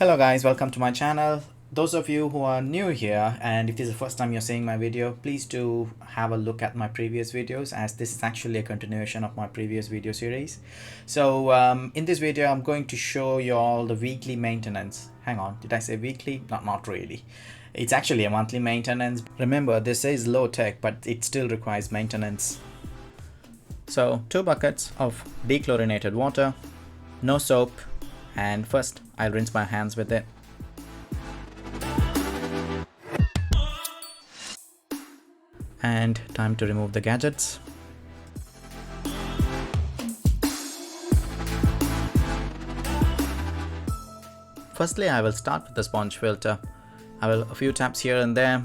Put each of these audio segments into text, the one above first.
Hello guys, welcome to my channel. Those of you who are new here, and if this is the first time you're seeing my video, please do have a look at my previous videos, as this is actually a continuation of my previous video series. So in this video I'm going to show you all the weekly maintenance. Hang on, did I say weekly? Not really. It's actually a monthly maintenance. Remember, this is low tech, but it still requires maintenance. So 2 buckets of dechlorinated water, no soap, and first I'll rinse my hands with it. And time to remove the gadgets. Firstly, I will start with the sponge filter. I will a few taps here and there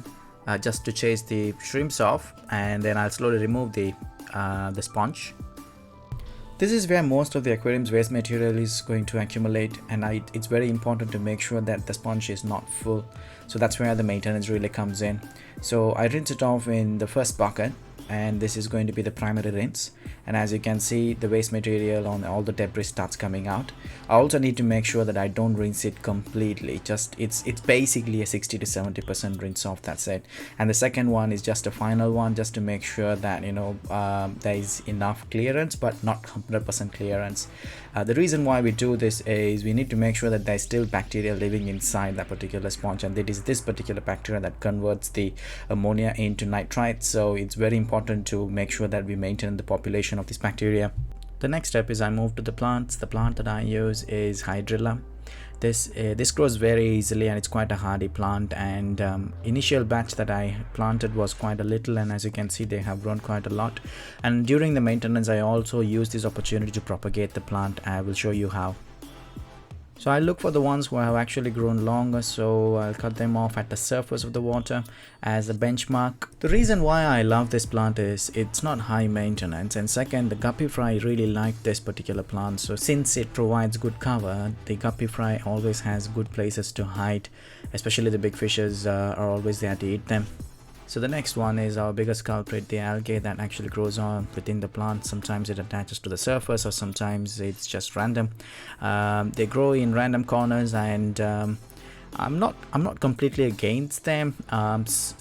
just to chase the shrimps off, and then I'll slowly remove the sponge. This is where most of the aquarium's waste material is going to accumulate, and it's very important to make sure that the sponge is not full. So that's where the maintenance really comes in. So I rinse it off in the first bucket, and this is going to be the primary rinse. And as you can see, the waste material on all the debris starts coming out. I also need to make sure that I don't rinse it completely. It's basically a 60 to 70% rinse off, that's it. And the second one is just a final one, just to make sure that there is enough clearance but not 100% clearance. The reason why we do this is we need to make sure that there's still bacteria living inside that particular sponge, and it is this particular bacteria that converts the ammonia into nitrite. So it's very important to make sure that we maintain the population of this bacteria. The next step is I move to the plants. The plant that I use is Hydrilla. This grows very easily, and it's quite a hardy plant, and initial batch that I planted was quite a little, and as you can see they have grown quite a lot. And during the maintenance I also use this opportunity to propagate the plant. I will show you how. So I look for the ones who have actually grown longer, so I'll cut them off at the surface of the water as a benchmark. The reason why I love this plant is it's not high maintenance, and second, the guppy fry really like this particular plant. So since it provides good cover, the guppy fry always has good places to hide, especially the big fishes are always there to eat them. So the next one is our biggest culprit, the algae that actually grows on within the plant. Sometimes it attaches to the surface, or sometimes it's just random. They grow in random corners, and I'm not completely against them.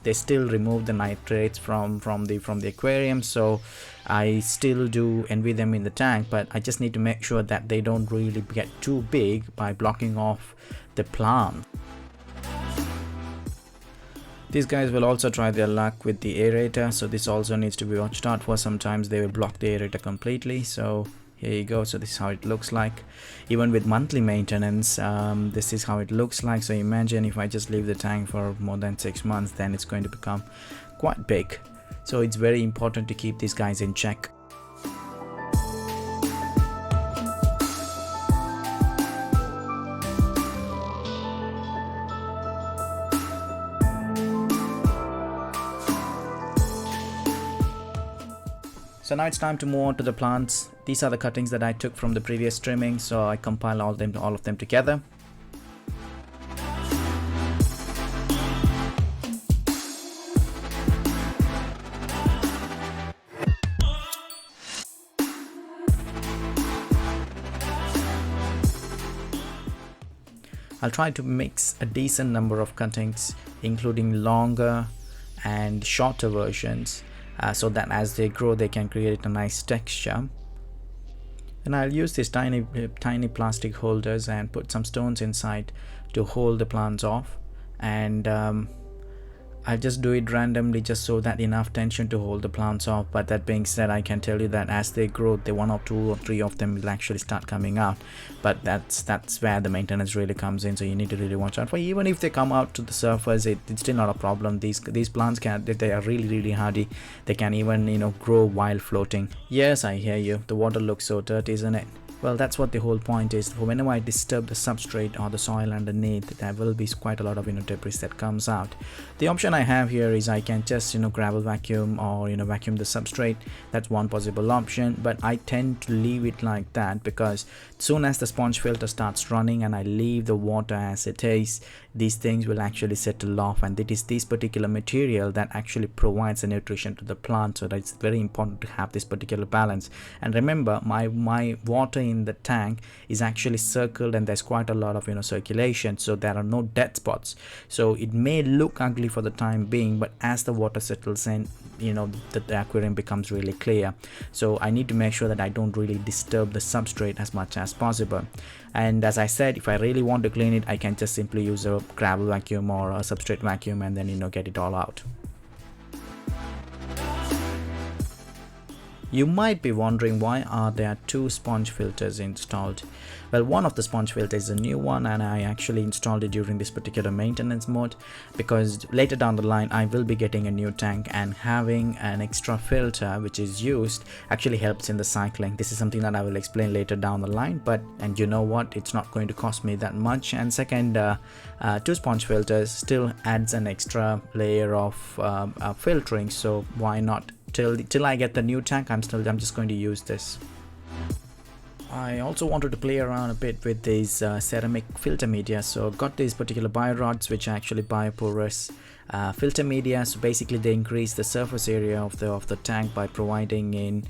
They still remove the nitrates from the aquarium, so I still do envy them in the tank, but I just need to make sure that they don't really get too big by blocking off the plant. These guys will also try their luck with the aerator, so this also needs to be watched out for. Sometimes they will block the aerator completely. So here you go. So this is how it looks like. Even with monthly maintenance, this is how it looks like. So imagine if I just leave the tank for more than 6 months, then it's going to become quite big. So it's very important to keep these guys in check. So now it's time to move on to the plants. These are the cuttings that I took from the previous trimming, so I compile all of them together. I'll try to mix a decent number of cuttings, including longer and shorter versions, so that as they grow they can create a nice texture. And I'll use these tiny plastic holders and put some stones inside to hold the plants off, and I just do it randomly just so that enough tension to hold the plants off. But that being said, I can tell you that as they grow, the 1 or 2 or 3 of them will actually start coming out. But that's where the maintenance really comes in, so you need to really watch out for. Even if they come out to the surface, it's still not a problem. These plants they are really hardy. They can even grow while floating. Yes, I hear you, the water looks so dirty, isn't it? Well, that's what the whole point is. Whenever I disturb the substrate or the soil underneath, there will be quite a lot of debris that comes out. The option I have here is I can just gravel vacuum or vacuum the substrate. That's one possible option, but I tend to leave it like that because soon as the sponge filter starts running and I leave the water as it is, these things will actually settle off, and it is this particular material that actually provides the nutrition to the plant. So that's very important to have this particular balance. And remember, my water in the tank is actually circled, and there's quite a lot of circulation, so there are no dead spots. So it may look ugly for the time being, but as the water settles in, the aquarium becomes really clear. So I need to make sure that I don't really disturb the substrate as much as possible. And as I said, if I really want to clean it, I can just simply use a gravel vacuum or a substrate vacuum and then get it all out. You might be wondering, why are there two sponge filters installed? Well, one of the sponge filters is a new one, and I actually installed it during this particular maintenance mode, because later down the line I will be getting a new tank, and having an extra filter which is used actually helps in the cycling. This is something that I will explain later down the line, and you know what, it's not going to cost me that much. And second, two sponge filters still adds an extra layer of filtering, so why not? Till I get the new tank, I'm just going to use this. I also wanted to play around a bit with these ceramic filter media. So I've got these particular biorods which are actually bioporous filter media. So basically they increase the surface area of the tank by providing in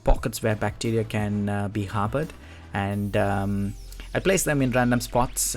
pockets where bacteria can be harbored. And I place them in random spots,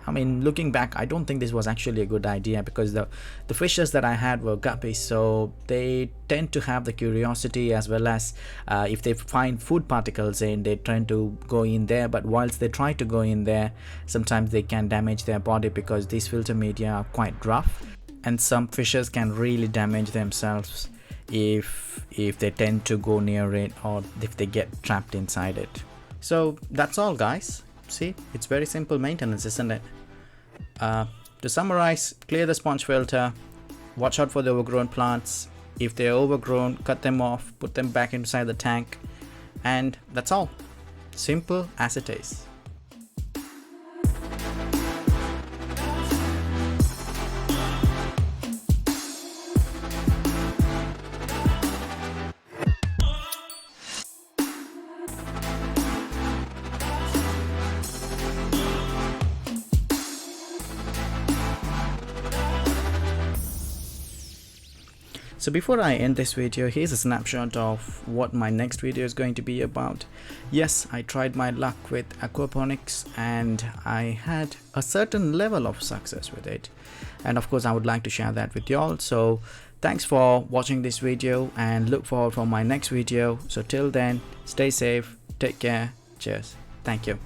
I mean, looking back, I don't think this was actually a good idea, because the fishes that I had were guppies, so they tend to have the curiosity, as well as if they find food particles in, they tend to go in there. But whilst they try to go in there, sometimes they can damage their body, because these filter media are quite rough, and some fishes can really damage themselves if they tend to go near it, or if they get trapped inside it. So that's all, guys. See, it's very simple maintenance, isn't it? To summarize, clear the sponge filter, watch out for the overgrown plants. If they're overgrown, cut them off, put them back inside the tank, and that's all. Simple as it is. So before I end this video, here's a snapshot of what my next video is going to be about. Yes, I tried my luck with aquaponics, and I had a certain level of success with it, and of course I would like to share that with y'all. So thanks for watching this video, and look forward for my next video. So till then, stay safe, take care, cheers, thank you.